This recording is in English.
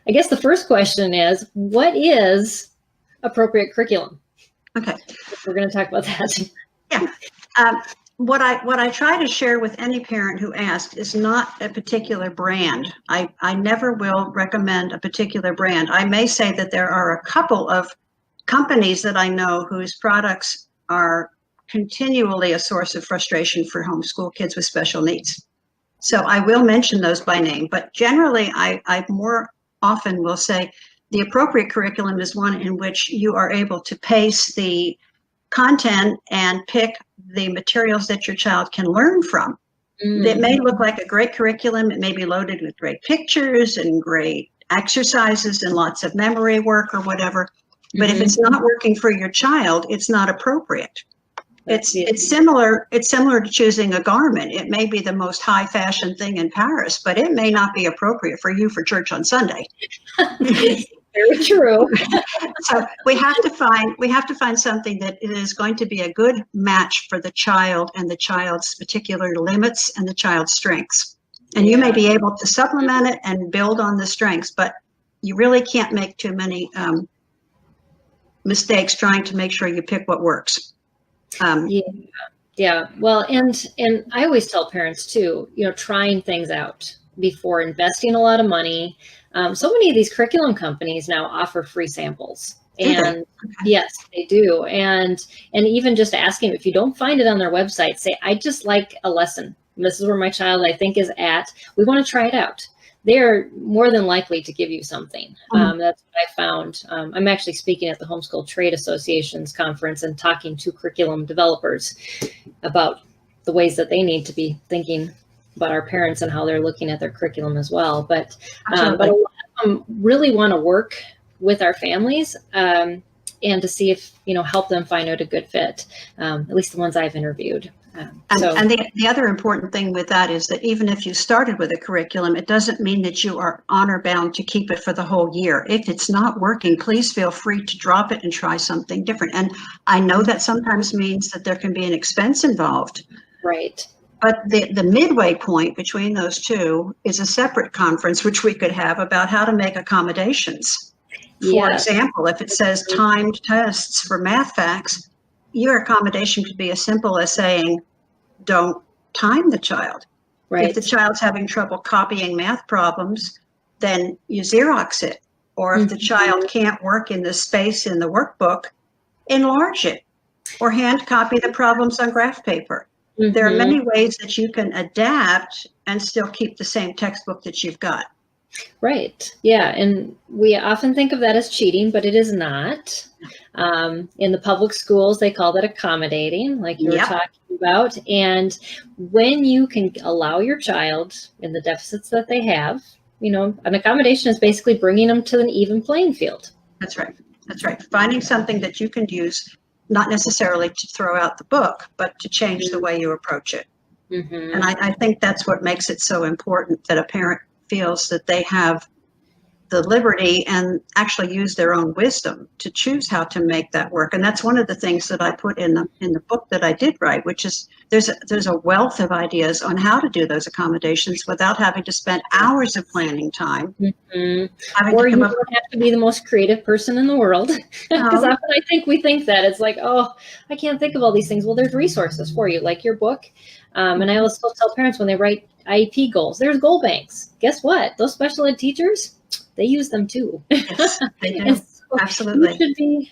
I guess the first question is, what is appropriate curriculum? Okay. We're going to talk about that. Yeah. What I try to share with any parent who asks is not a particular brand. I never will recommend a particular brand. I may say that there are a couple of companies that I know whose products are continually a source of frustration for homeschool kids with special needs. So I will mention those by name, but generally I more often will say the appropriate curriculum is one in which you are able to pace the content and pick the materials that your child can learn from. It may look like a great curriculum. It may be loaded with great pictures and great exercises and lots of memory work or whatever. But if it's not working for your child, it's not appropriate. It's similar to choosing a garment. It may be the most high fashion thing in Paris, but it may not be appropriate for you for church on Sunday. Very true. So we have to find something that is going to be a good match for the child and the child's particular limits and the child's strengths. And you may be able to supplement it and build on the strengths, but you really can't make too many mistakes trying to make sure you pick what works. Yeah. Well, and I always tell parents too, trying things out before investing a lot of money. So many of these curriculum companies now offer free samples, and yes, they do. And even just asking, if you don't find it on their website, say, I just like a lesson. This is where my child, I think, is at. We want to try it out. They're more than likely to give you something. That's what I found. I'm actually speaking at the Homeschool Trade Association's conference and talking to curriculum developers about the ways that they need to be thinking about our parents and how they're looking at their curriculum as well. But a lot of them really want to work with our families and to see if, help them find out a good fit, at least the ones I've interviewed. And the other important thing with that is that even if you started with a curriculum, it doesn't mean that you are honor bound to keep it for the whole year. If it's not working, please feel free to drop it and try something different. And I know that sometimes means that there can be an expense involved. Right. But the midway point between those two is a separate conference, which we could have about how to make accommodations. For example, if it says timed tests for math facts, your accommodation could be as simple as saying, don't time the child. Right. If the child's having trouble copying math problems, then you Xerox it. Or if the child can't work in the space in the workbook, enlarge it or hand copy the problems on graph paper. There are many ways that you can adapt and still keep the same textbook that you've got. Right. Yeah. And we often think of that as cheating, but it is not. In the public schools, they call that accommodating, like you were talking about. And when you can allow your child in the deficits that they have, an accommodation is basically bringing them to an even playing field. That's right. That's right. Finding something that you can use, not necessarily to throw out the book, but to change the way you approach it. And I think that's what makes it so important that a parent feels that they have the liberty and actually use their own wisdom to choose how to make that work. And that's one of the things that I put in the book that I did write, which is there's a wealth of ideas on how to do those accommodations without having to spend hours of planning time. Or you don't have to be the most creative person in the world. Because often I think we think that it's like, oh, I can't think of all these things. Well, there's resources for you, like your book. And I also tell parents when they write IEP goals, there's goal banks. Guess what? Those special ed teachers, they use them too. Yes, they do. So absolutely. You should be